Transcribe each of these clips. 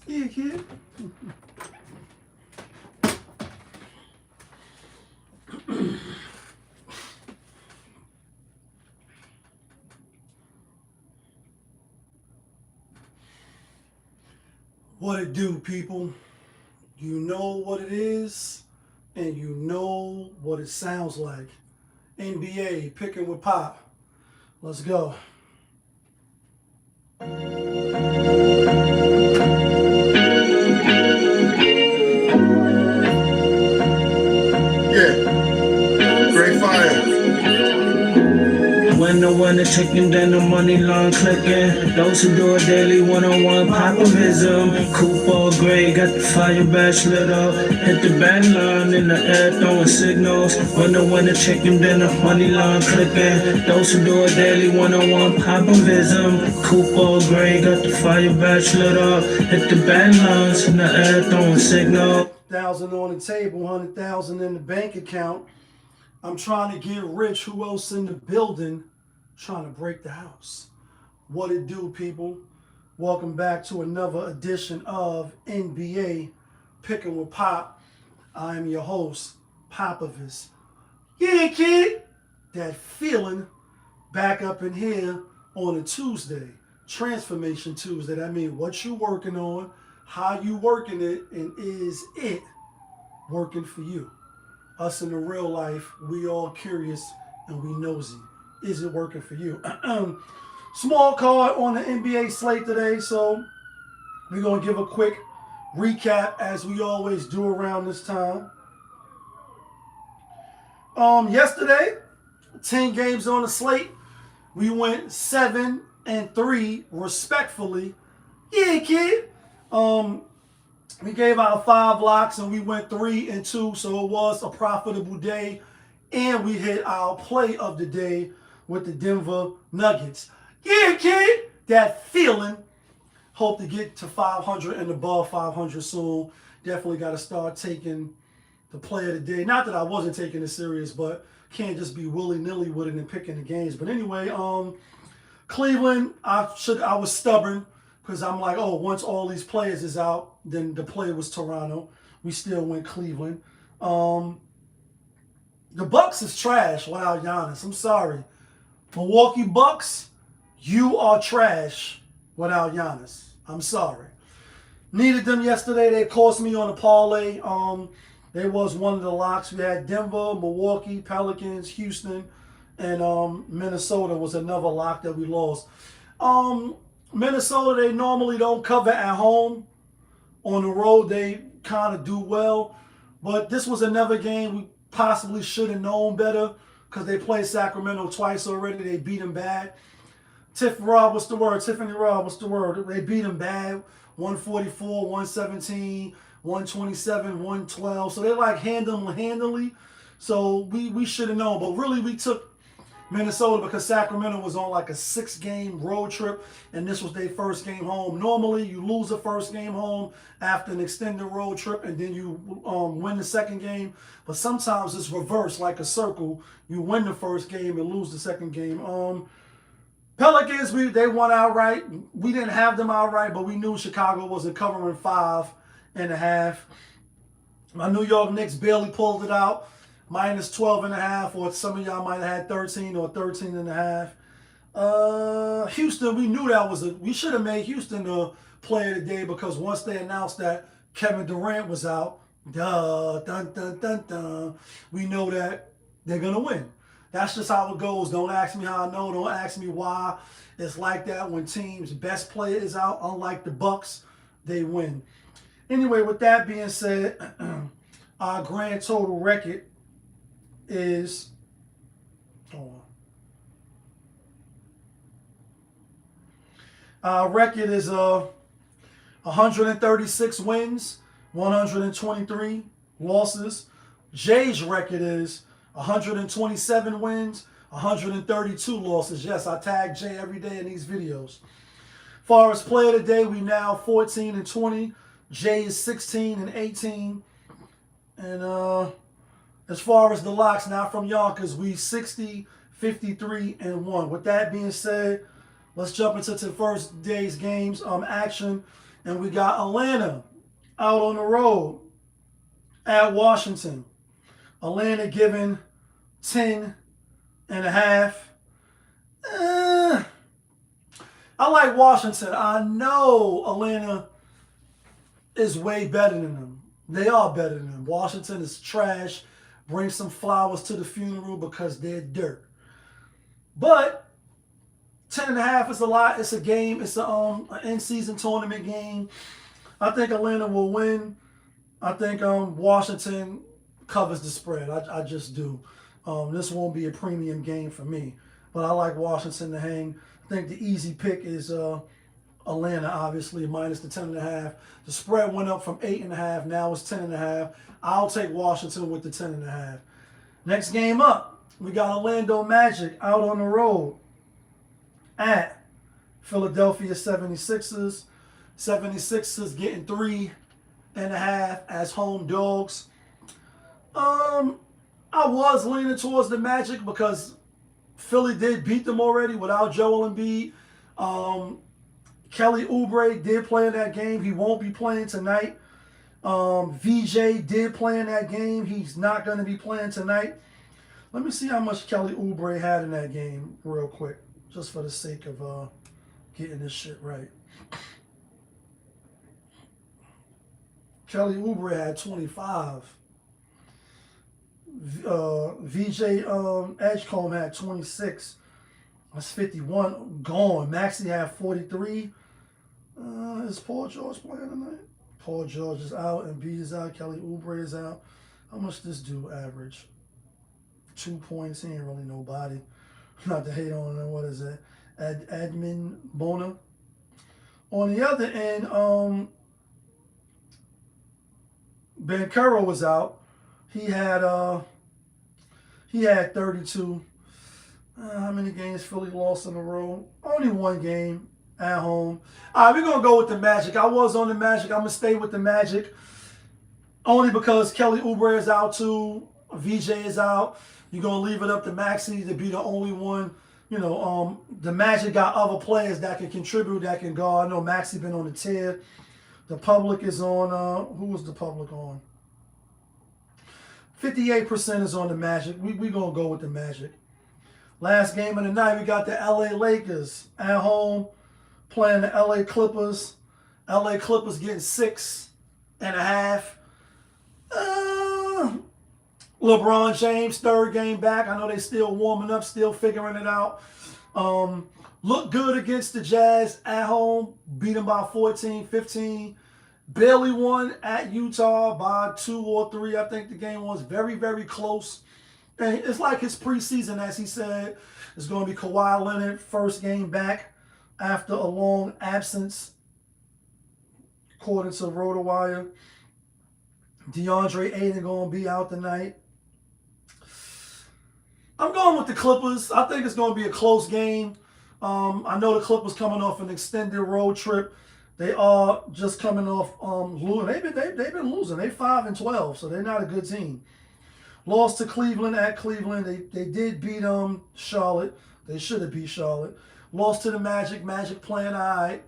Yeah, kid. What it do, people? You know what it is, and you know what it sounds like. NBA picking with Pop. Let's go. Yeah, great fire. When the winner chicken, then the money line clicking. Those who do it daily, one-on-one populism. Coupe gray, got the fire badge lit up. Hit the band line in the air, throwing signals. When the winner chicken, then the money line clicking. Those who do it daily, one-on-one populism. Coupe gray, got the fire badge lit up. Hit the band lines in the air, throwing signals. 100,000 on the table, 100,000 in the bank account. I'm trying to get rich. Who else in the building? Trying to break the house. What it do, people? Welcome back to another edition of NBA Picking with Pop. I am your host, Popovich. Yeah, kid. That feeling back up in here on a Tuesday. Transformation Tuesday. That means what you working on, how you working it, and is it working for you? Us in the real life, we all curious and we nosy. Is it working for you? Small card on the NBA slate today, so we're going to give a quick recap as we always do around this time. Yesterday, 10 games on the slate. We went 7-3 respectfully. Yeah, kid. We gave out 5 locks and we went 3-2, so it was a profitable day. And we hit our play of the day with the Denver Nuggets. Yeah, kid, that feeling. Hope to get to 500 and above 500 soon. Definitely got to start taking the play of the day. Not that I wasn't taking it serious, but can't just be willy-nilly with it and picking the games. But anyway, Cleveland, I was stubborn because I'm like, oh, once all these players is out, then the play was Toronto. We still went Cleveland. The Bucks is trash without Giannis. I'm sorry. Milwaukee Bucks, you are trash without Giannis. I'm sorry. Needed them yesterday. They cost me on a parlay. They was one of the locks. We had Denver, Milwaukee, Pelicans, Houston, and Minnesota was another lock that we lost. Minnesota, they normally don't cover at home. On the road, they kind of do well. But this was another game we possibly should have known better because they played Sacramento twice already. They beat them bad. Tiffany Rob, what's the word? They beat them bad. 144, 117, 127, 112. So they like handily. So we should have known. But really, we took Minnesota because Sacramento was on like a 6-game road trip, and this was their first game home. Normally, you lose the first game home after an extended road trip, and then you win the second game. But sometimes it's reversed, like a circle. You win the first game and lose the second game. Pelicans, they won outright. We didn't have them outright, but we knew Chicago wasn't covering 5.5. My New York Knicks barely pulled it out. Minus 12.5, or some of y'all might have had 13 or 13.5. Houston, we knew we should have made Houston the player of the day because once they announced that Kevin Durant was out, we know that they're going to win. That's just how it goes. Don't ask me how I know. Don't ask me why. It's like that when teams' best player is out. Unlike the Bucks, they win. Anyway, with that being said, our grand total record is, our record is 136 wins, 123 losses. JaY's record is 127 wins, 132 losses. Yes, I tag JaY every day in these videos. Far as play of the day, we now 14-20. JaY is 16-18. And as far as the locks, not from Yonkers, we 60, 53-1. With that being said, let's jump into the first day's games. Action And we got Atlanta out on the road at Washington. Atlanta giving 10.5. I like Washington. I know Atlanta is way better than them. They are better than them. Washington is trash. Bring some flowers to the funeral because they're dirt. But 10.5 is a lot. It's a game. It's an in-season tournament game. I think Atlanta will win. I think Washington covers the spread. I just do. This won't be a premium game for me. But I like Washington to hang. I think the easy pick is Atlanta, obviously, minus the 10.5. The spread went up from 8.5. Now it's 10.5. I'll take Washington with the 10.5. Next game up, we got Orlando Magic out on the road at Philadelphia 76ers. 76ers getting 3.5 as home dogs. I was leaning towards the Magic because Philly did beat them already without Joel Embiid. Kelly Oubre did play in that game. He won't be playing tonight. VJ did play in that game. He's not going to be playing tonight. Let me see how much Kelly Oubre had in that game real quick, just for the sake of getting this shit right. Kelly Oubre had 25. VJ Edgecombe had 26. That's 51 gone. Maxey had 43. Is Paul George playing tonight? Paul George is out, and B is out. Kelly Oubre is out. How much this dude average? 2 points. He ain't really nobody. Not to hate on him. What is it? Admin Bona. On the other end, Ben Curro was out. He had 32. How many games Philly lost in a row? Only one game at home. All right, we're going to go with the Magic. I was on the Magic. I'm going to stay with the Magic. Only because Kelly Oubre is out too. VJ is out. You're going to leave it up to Maxey to be the only one. You know, the Magic got other players that can contribute, that can guard. I know Maxey been on the tear. The public is on, who was the public on? 58% is on the Magic. We going to go with the Magic. Last game of the night, we got the LA Lakers at home playing the LA Clippers. LA Clippers getting 6.5. LeBron James, third game back. I know they still warming up, still figuring it out. Look good against the Jazz at home. Beat them by 14, 15. Barely won at Utah by 2 or 3. I think the game was very, very close. And it's like his preseason, as he said. It's going to be Kawhi Leonard, first game back after a long absence, according to RotoWire. DeAndre Ayton going to be out tonight. I'm going with the Clippers. I think it's going to be a close game. I know the Clippers coming off an extended road trip. They are just coming off losing. They've been losing. They 5-12, so they're not a good team. Lost to Cleveland at Cleveland. They did beat Charlotte. They should have beat Charlotte. Lost to the Magic. Magic playing all right.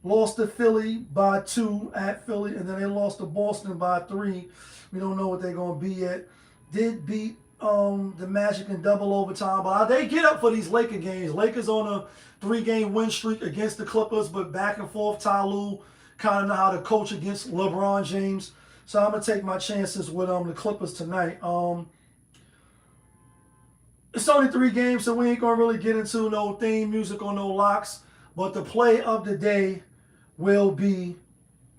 Lost to Philly by 2 at Philly, and then they lost to Boston by 3. We don't know what they're going to be yet. Did beat the Magic in double overtime, but they get up for these Laker games. Lakers on a 3-game win streak against the Clippers, but back and forth. Ty Lue kind of know how to coach against LeBron James. So I'm going to take my chances with the Clippers tonight. It's only 3 games, so we ain't going to really get into no theme music or no locks. But the play of the day will be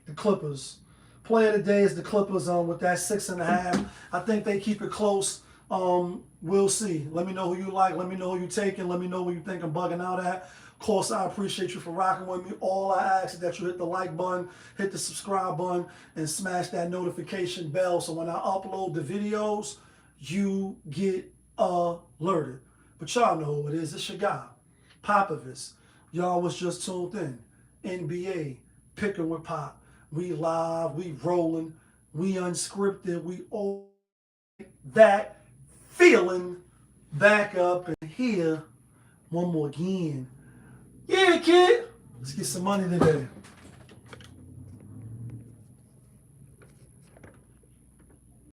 the Clippers. Play of the day is the Clippers with that 6.5. I think they keep it close. We'll see. Let me know who you like. Let me know who you're taking. Let me know who you think I'm bugging out at. Of course, I appreciate you for rocking with me. All I ask is that you hit the like button, hit the subscribe button, and smash that notification bell so when I upload the videos, you get alerted. But y'all know who it is. It's your guy, Popovich. Y'all was just tuned in. NBA, picking with Pop. We live, we rolling, we unscripted, we all that feeling back up and here one more again. Yeah, kid. Let's get some money today.